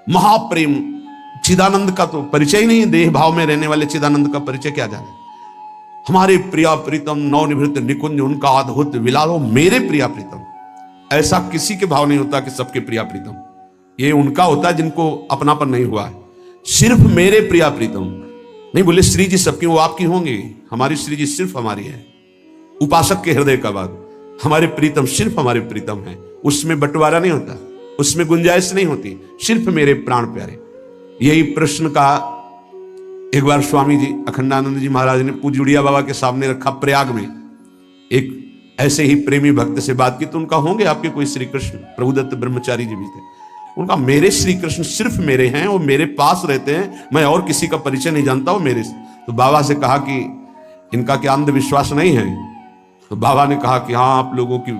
महाप्रेम, चिदानंद का तो परिचय नहीं है। देह भाव में रहने वाले चिदानंद का परिचय क्या जाने। हमारे प्रिया प्रीतम नवनिवृत्त निकुंज उनका अद्भुत विलालो, मेरे प्रिया प्रीतम। ऐसा किसी के भाव नहीं होता कि सबके प्रिया प्रीतम, ये उनका होता है जिनको अपनापन नहीं हुआ है। सिर्फ मेरे प्रिया प्रीतम नहीं बोले। श्री जी सबकी, वो आपकी होंगी, हमारी श्री जी सिर्फ हमारी है। उपासक के हृदय का बात, हमारे प्रीतम सिर्फ हमारे प्रीतम है, उसमें बंटवारा नहीं होता, उसमें गुंजाइश नहीं होती, सिर्फ मेरे प्राण प्यारे। यही प्रश्न का एक बार स्वामी जी अखंडानंद जी महाराज ने पूज्य उड़िया बाबा के सामने रखा। प्रयाग में एक ऐसे ही प्रेमी भक्त से बात की तो उनका, होंगे आपके कोई श्री कृष्ण? प्रभुदत्त ब्रह्मचारी जी भी थे। उनका, मेरे श्री कृष्ण सिर्फ मेरे हैं, वो मेरे पास रहते हैं, मैं और किसी का परिचय नहीं जानता, वो मेरे। तो बाबा से कहा कि इनका क्या अंधविश्वास नहीं है? तो बाबा ने कहा कि हाँ, आप लोगों की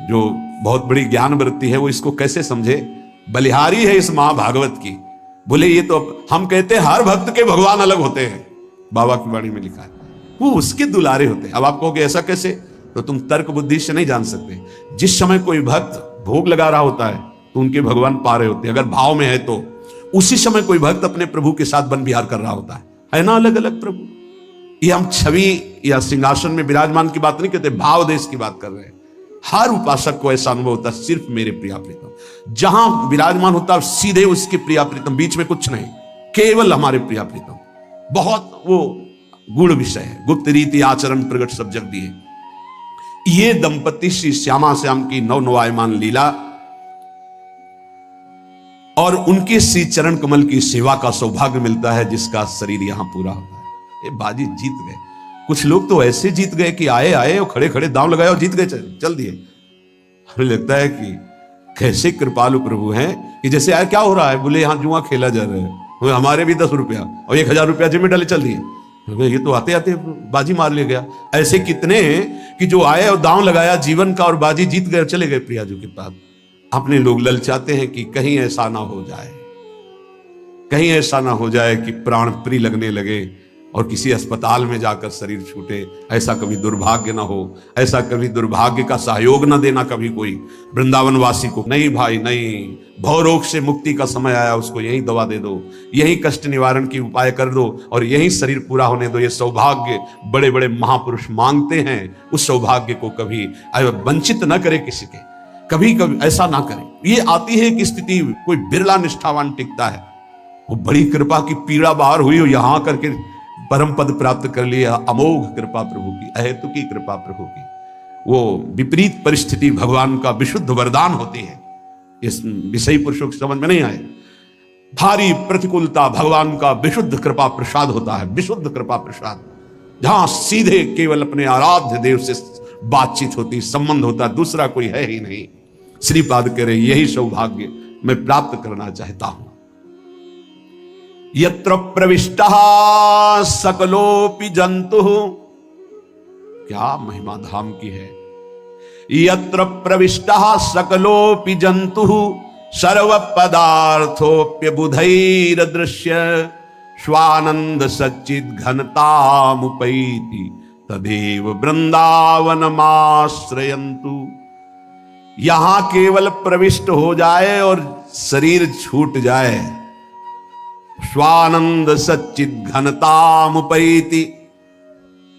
जो बहुत बड़ी ज्ञान वृत्ति है वो इसको कैसे समझे? बलिहारी है इस महाभागवत की। बोले ये तो हम कहते हैं हर भक्त के भगवान अलग होते हैं, बाबा की वाणी में लिखा है, वो उसके दुलारे होते हैं। अब आप कहोगे ऐसा कैसे? तो तुम तर्क बुद्धि से नहीं जान सकते। जिस समय कोई भक्त भोग लगा रहा होता है तो उनके भगवान पा रहे होते हैं, अगर भाव में है तो। उसी समय कोई भक्त अपने प्रभु के साथ वन विहार कर रहा होता है ना, अलग अलग प्रभु। ये हम छवि या सिंहासन में विराजमान की बात नहीं करते, भाव देश की बात कर रहे हैं। हर उपासक को ऐसा अनुभव होता है, सिर्फ मेरे प्रिया प्रीतम। जहां विराजमान होता है सीधे उसके प्रिया प्रीतम, बीच में कुछ नहीं, केवल हमारे प्रिया प्रीतम। बहुत वो गुण विषय है, गुप्त रीति आचरण प्रगट सब जग दिए। ये दंपति श्री श्यामा श्याम की नवनवायमान लीला और उनके श्री चरण कमल की सेवा का सौभाग्य मिलता है, जिसका शरीर यहां पूरा होता है। ये बाजी जीत गए। कुछ लोग तो ऐसे जीत गए कि आए आए और खड़े खड़े दांव लगाए और जीत गए, चल दिए। हमें लगता है कि कैसे कृपालु प्रभु हैं कि जैसे यार क्या हो रहा है, बोले यहां जुआ खेला जा रहा है, हमारे भी 10 रुपया और 1000 रुपया जिम्मे डाले, चल दिए। ये तो आते आते बाजी मार ले गया। ऐसे कितने कि जो आए और दांव लगाया जीवन का और बाजी जीत गए, चले गए प्रिया जी के पास। अपने लोग ललचाते हैं कि कहीं ऐसा ना हो जाए, कहीं ऐसा ना हो जाए कि प्राण प्रिय लगने लगे और किसी अस्पताल में जाकर शरीर छूटे। ऐसा कभी दुर्भाग्य ना हो, ऐसा कभी दुर्भाग्य का सहयोग ना देना कभी कोई वृंदावन वासी को। नहीं भाई नहीं, भवरोग से मुक्ति का समय आया, उसको यही दवा दे दो, यही कष्ट निवारण की उपाय कर दो और यही शरीर पूरा होने दो। ये सौभाग्य बड़े बड़े महापुरुष मांगते हैं, उस सौभाग्य को कभी वंचित न करे किसी के, कभी कभी ऐसा ना करे। ये आती है कि स्थिति कोई बिरला निष्ठावान टिकता है, वो बड़ी कृपा की पीड़ा बाहर हुई हो, यहां करके परम पद प्राप्त कर लिया। अमोघ कृपा प्रभु की, अहेतु की कृपा प्रभु की। वो विपरीत परिस्थिति भगवान का विशुद्ध वरदान होती है। इस विषयी पुरुषों की समझ में नहीं आए। भारी प्रतिकूलता भगवान का विशुद्ध कृपा प्रसाद होता है, विशुद्ध कृपा प्रसाद, जहां सीधे केवल अपने आराध्य देव से बातचीत होती, संबंध होता, दूसरा कोई है ही नहीं। श्रीपाद कह रहे यही सौभाग्य मैं प्राप्त करना चाहता हूं। यत्र प्रविष्टः सकलोपि जंतुः, क्या महिमा धाम की है। यत्र प्रविष्टः सकलोपि जंतुः सर्व पदार्थोप्यबुधैरदृश्य स्वानंद सच्चिद घनतामुपैति तदेव वृंदावनमाश्रयन्तु। यहां केवल प्रविष्ट हो जाए और शरीर छूट जाए, स्वानंद सच्चिद घनतामुपैति,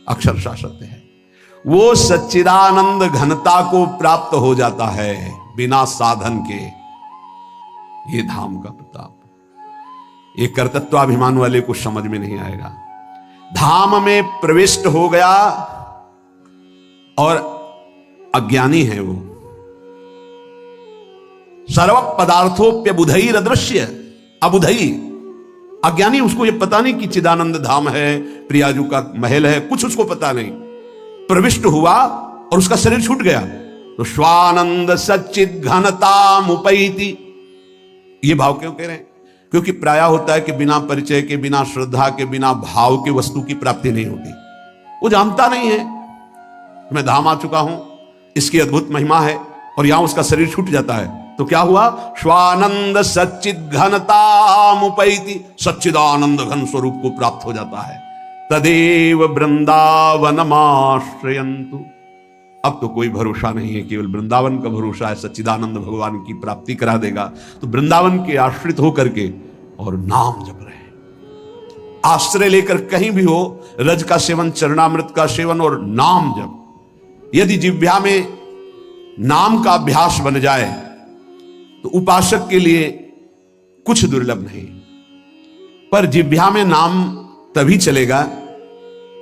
अक्षरशः सत्य है। वो सच्चिदानंद घनता को प्राप्त हो जाता है बिना साधन के। ये धाम का प्रताप, ये कर्तृत्वाभिमान वाले को समझ में नहीं आएगा। धाम में प्रविष्ट हो गया और अज्ञानी है वो। सर्व पदार्थोप्यबुधैर अदृश्य, अबुधई अज्ञानी, उसको ये पता नहीं कि चिदानंद धाम है, प्रियाजू का महल है, कुछ उसको पता नहीं। प्रविष्ट हुआ और उसका शरीर छूट गया तो स्वानंद सच्चिद घनतामुपैति। ये भाव क्यों कह रहे हैं? क्योंकि प्रायः होता है कि बिना परिचय के, बिना श्रद्धा के, बिना भाव के वस्तु की प्राप्ति नहीं होती। वो जानता नहीं है मैं धाम आ चुका हूं, इसकी अद्भुत महिमा है, और यहां उसका शरीर छूट जाता है तो क्या हुआ? स्वानंद सच्चिद घनतामुपैति, सच्चिदानंद घन स्वरूप को प्राप्त हो जाता है। तदेव वृंदावनमाश्रयन्तु। अब तो कोई भरोसा नहीं है, केवल वृंदावन का भरोसा है। सच्चिदानंद भगवान की प्राप्ति करा देगा तो वृंदावन के आश्रित होकर के और नाम जप रहे, आश्रय लेकर कहीं भी हो, रज का सेवन, चरणामृत का सेवन और नाम जप। यदि जिह्वा में नाम का अभ्यास बन जाए तो उपासक के लिए कुछ दुर्लभ नहीं। पर जिह्वा में नाम तभी चलेगा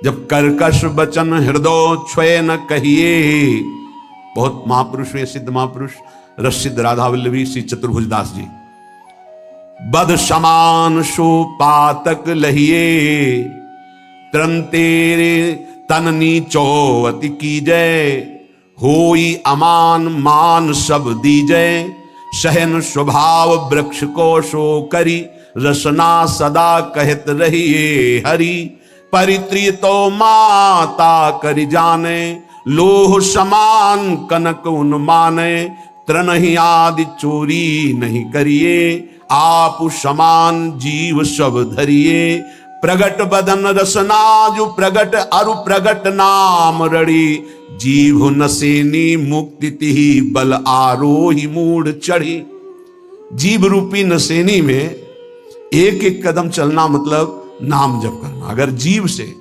जब कर्कश वचन हृदय क्षय न कहिए। बहुत महापुरुष हुए, सिद्ध महापुरुष रसिद राधा वल्लभी श्री चतुर्भुज दास जी। बद समान सो पातक लहिए, त्रन तेरे तन नीचो अति कीजय, होई अमान मान सब दीजय, सहन स्वभाव वृक्ष को सो करी, रसना सदा कहत रहिए हरि, परित्रिय तो माता करि जाने, लोह समान कनक उन्माने, त्रनहि आदि चोरी नहीं करिए, आप समान जीव सब धरिए, प्रगट बदन रसना जो प्रगट अरु प्रगट नाम रड़ी, जीव नसेनी मुक्ति तिहि बल आरोही मूड चढ़ी। जीव रूपी नसेनी में एक एक कदम चलना मतलब नाम जप करना। अगर जीव से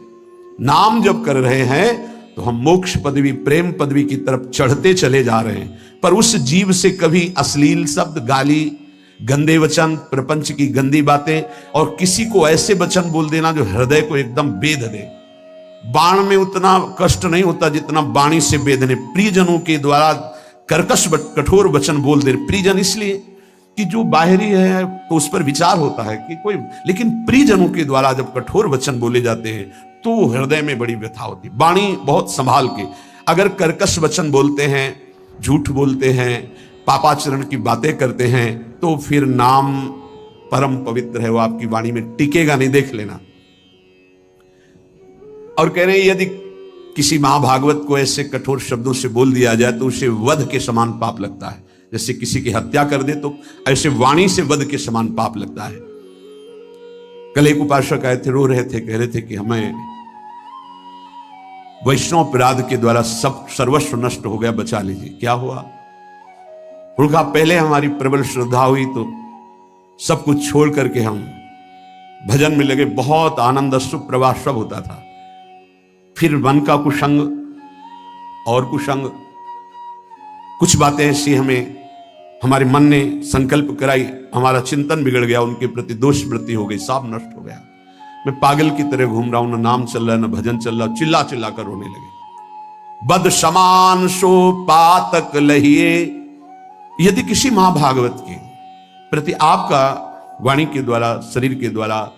नाम जप कर रहे हैं तो हम मोक्ष पदवी, प्रेम पदवी की तरफ चढ़ते चले जा रहे हैं। पर उस जीव से कभी अश्लील शब्द, गाली, गंदे वचन, प्रपंच की गंदी बातें और किसी को ऐसे वचन बोल देना जो हृदय को एकदम बेध दे। बाण में उतना कष्ट नहीं होता जितना वाणी से बेधने। प्रियजनों के द्वारा कर्कश कठोर वचन बोल दे। प्रियजन इसलिए कि जो बाहरी है तो उस पर विचार होता है कि कोई, लेकिन प्रियजनों के द्वारा जब कठोर वचन बोले जाते हैं तो हृदय में बड़ी व्यथा होती है। वाणी बहुत संभाल के, अगर कर्कश वचन बोलते हैं, झूठ बोलते हैं, पापाचरण की बातें करते हैं तो फिर नाम परम पवित्र है, वो आपकी वाणी में टिकेगा नहीं, देख लेना। और कह रहे हैं यदि किसी महाभागवत को ऐसे कठोर शब्दों से बोल दिया जाए तो उसे वध के समान पाप लगता है। जैसे किसी की हत्या कर दे तो ऐसे वाणी से वध के समान पाप लगता है। कल एक उपासक आए थे, रो रहे थे, कह रहे थे कि हमें वैष्णव अपराध के द्वारा सब सर्वस्व नष्ट हो गया, बचा लीजिए। क्या हुआ? उनका पहले हमारी प्रबल श्रद्धा हुई तो सब कुछ छोड़ करके हम भजन में लगे, बहुत आनंद, सुप्रवाह सब होता था। फिर मन का कुसंग और कुसंग, कुछ बातें ऐसी हमें हमारे मन ने संकल्प कराई, हमारा चिंतन बिगड़ गया, उनके प्रति दोष वृत्ति हो गई, सब नष्ट हो गया। मैं पागल की तरह घूम रहा हूं, ना नाम चल रहा है, ना भजन चल रहा, चिल्ला चिल्ला कर रोने लगे। बद समान सो पातक लहिए। यदि किसी महाभागवत के प्रति आपका वाणी के द्वारा, शरीर के द्वारा,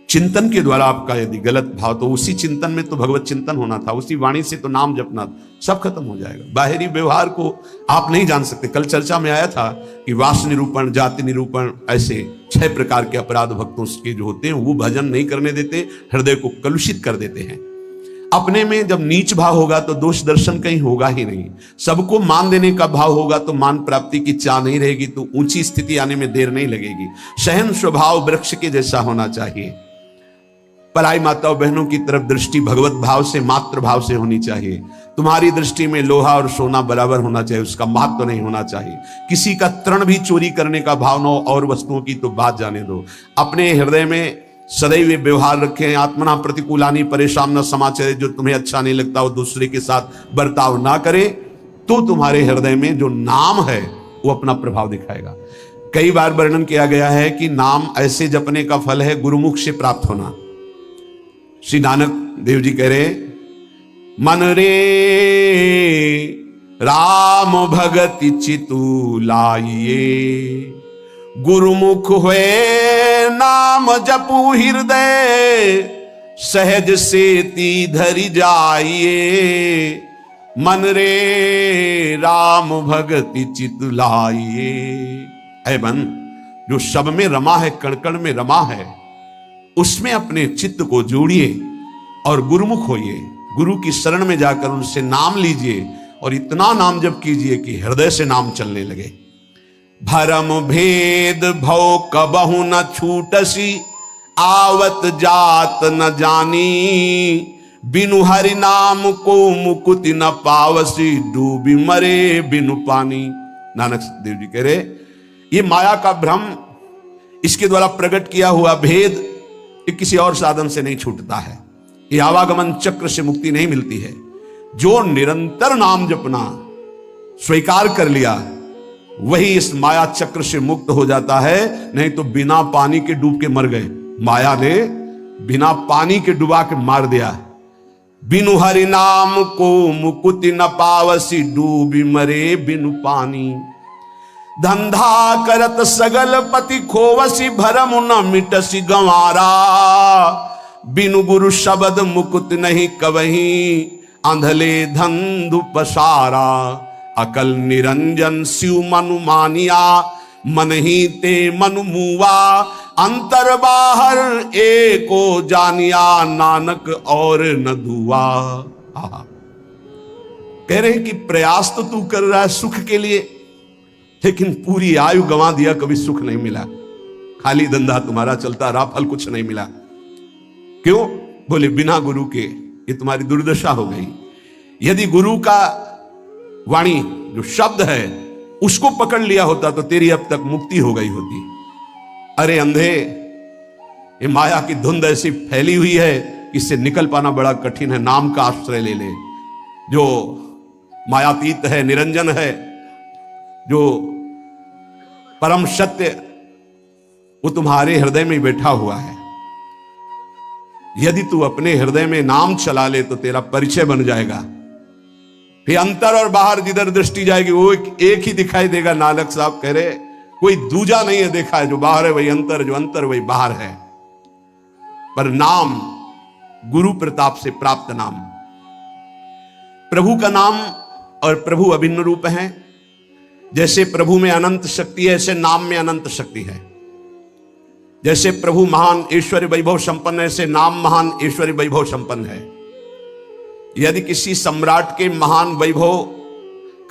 चिंतन के द्वारा आपका यदि गलत भाव, तो उसी चिंतन में तो भगवत चिंतन होना था, उसी वाणी से तो नाम जपना, सब खत्म हो जाएगा। बाहरी व्यवहार को आप नहीं जान सकते। कल चर्चा में आया था कि वास निरूपण, जाति निरूपण, ऐसे 6 प्रकार के अपराध भक्तों के जो होते हैं वो भजन नहीं करने देते, हृदय को कलुषित कर देते हैं। अपने में जब नीच भाव होगा तो दोष दर्शन कहीं होगा ही नहीं। सबको मान देने का भाव होगा तो मान प्राप्ति की चाह नहीं रहेगी, तो ऊंची स्थिति आने में देर नहीं लगेगी। सहन स्वभाव वृक्ष के जैसा होना चाहिए। पराई माताओं बहनों की तरफ दृष्टि भगवत भाव से, मातृ भाव से होनी चाहिए। तुम्हारी दृष्टि में लोहा और सोना बराबर होना चाहिए, उसका महत्व नहीं होना चाहिए। किसी का तृण भी चोरी करने का भाव न हो, और वस्तुओं की तो बात जाने दो। अपने हृदय में सदैव व्यवहार रखें। आत्मना प्रतिकूलानी परेशान न समाचार, जो तुम्हें अच्छा नहीं लगता वो दूसरे के साथ बर्ताव ना करे, तो तुम्हारे हृदय में जो नाम है वो अपना प्रभाव दिखाएगा। कई बार वर्णन किया गया है कि नाम ऐसे जपने का फल है गुरुमुख से प्राप्त होना। श्री नानक देव जी कह रहे, मन रे राम भगति चितु लाइए, गुरुमुख हुए नाम जपू हृदय, सहज से ती धरि जाइए। मन रे राम भगति चितु लाइए। ऐ मन, जो सब में रमा है, कण कण में रमा है, उसमें अपने चित्त को जोड़िए और गुरुमुख होइए। गुरु की शरण में जाकर उनसे नाम लीजिए और इतना नाम जप कीजिए कि हृदय से नाम चलने लगे। भरम भेद भव कबहु न छूटसी, आवत जात न जानी, बिनु हरि नाम को मुकुति न पावसी, डूबी मरे बिनु पानी। नानक देव जी कह रहे, ये माया का भ्रम, इसके द्वारा प्रकट किया हुआ भेद ये किसी और साधन से नहीं छूटता है। ये आवागमन चक्र से मुक्ति नहीं मिलती है। जो निरंतर नाम जपना स्वीकार कर लिया वही इस माया चक्र से मुक्त हो जाता है। नहीं तो बिना पानी के डूब के मर गए। माया ने बिना पानी के डुबा के मार दिया। बिनु हरि नाम को मुकुति न पावसी, डूबी मरे बिनु पानी। धंधा करत सगल पति खोवसी, भरम न मिटसी गंवारा, बिनु गुरु शब्द मुकुत नहीं कवही, अंधले धंधु पसारा। अकल निरंजन शिव मनु मानिया, मन ही ते मनु मुआ, अंतर बाहर एको जानिया, नानक और न दुआ। कह रहे कि प्रयास तो तू कर रहा है सुख के लिए, लेकिन पूरी आयु गंवा दिया, कभी सुख नहीं मिला। खाली धंधा तुम्हारा चलता रहा, फल कुछ नहीं मिला। क्यों? बोले बिना गुरु के ये तुम्हारी दुर्दशा हो गई। यदि गुरु का वाणी जो शब्द है उसको पकड़ लिया होता तो तेरी अब तक मुक्ति हो गई होती। अरे अंधे, ये माया की धुंध ऐसी फैली हुई है कि इससे निकल पाना बड़ा कठिन है। नाम का आश्रय ले ले, जो मायातीत है, निरंजन है, जो परम सत्य, वो तुम्हारे हृदय में बैठा हुआ है। यदि तू अपने हृदय में नाम चला ले तो तेरा परिचय बन जाएगा। फिर अंतर और बाहर जिधर दृष्टि जाएगी वो एक ही दिखाई देगा। नानक साहब कह रहे कोई दूजा नहीं है देखा है, जो बाहर है वही अंतर, जो अंतर वही बाहर है। पर नाम गुरु प्रताप से प्राप्त नाम, प्रभु का नाम और प्रभु अभिन्न रूप है। जैसे प्रभु में अनंत शक्ति है, ऐसे नाम में अनंत शक्ति है। जैसे प्रभु महान ऐश्वर्य वैभव संपन्न है, ऐसे नाम महान ऐश्वर्य वैभव संपन्न है। यदि किसी सम्राट के महान वैभव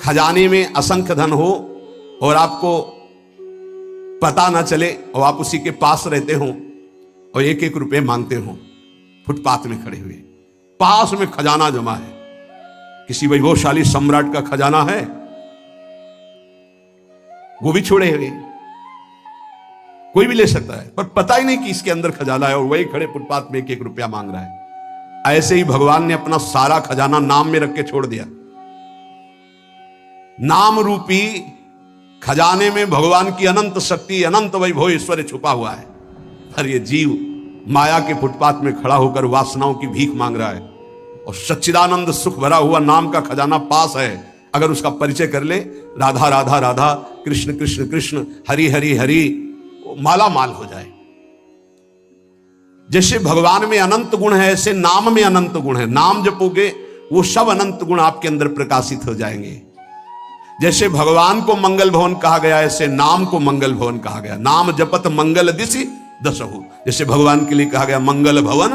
खजाने में असंख्य धन हो और आपको पता ना चले और आप उसी के पास रहते हो और एक एक रुपए मांगते हो, फुटपाथ में खड़े हुए, पास में खजाना जमा है, किसी वैभवशाली सम्राट का खजाना है, वो भी छोड़े हुए, कोई भी ले सकता है, पर पता ही नहीं कि इसके अंदर खजाना है और वही खड़े फुटपाथ में एक एक रुपया मांग रहा है। ऐसे ही भगवान ने अपना सारा खजाना नाम में रख के छोड़ दिया। नाम रूपी खजाने में भगवान की अनंत शक्ति, अनंत वैभव ऐश्वर्य छुपा हुआ है। पर ये जीव माया के फुटपाथ में खड़ा होकर वासनाओं की भीख मांग रहा है और सच्चिदानंद सुख भरा हुआ नाम का खजाना पास है। अगर उसका परिचय कर ले, राधा राधा राधा, कृष्ण कृष्ण कृष्ण, हरि हरि हरि, माला माल हो जाए। जैसे भगवान में अनंत गुण है, ऐसे नाम में अनंत गुण है। नाम जपोगे वो सब अनंत गुण आपके अंदर प्रकाशित हो जाएंगे। जैसे भगवान को मंगल भवन कहा गया, ऐसे नाम को मंगल भवन कहा गया। नाम जपत मंगल दिशि दसहु, जैसे भगवान के लिए कहा गया मंगल भवन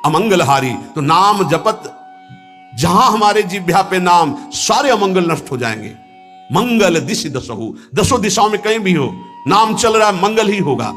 अमंगलहारी, तो नाम जपत जहां हमारे जिह्वा पे नाम, सारे अमंगल नष्ट हो जाएंगे। मंगल दिशि दसहु, दसों दिशाओं में कहीं भी हो नाम चल रहा है, मंगल ही होगा।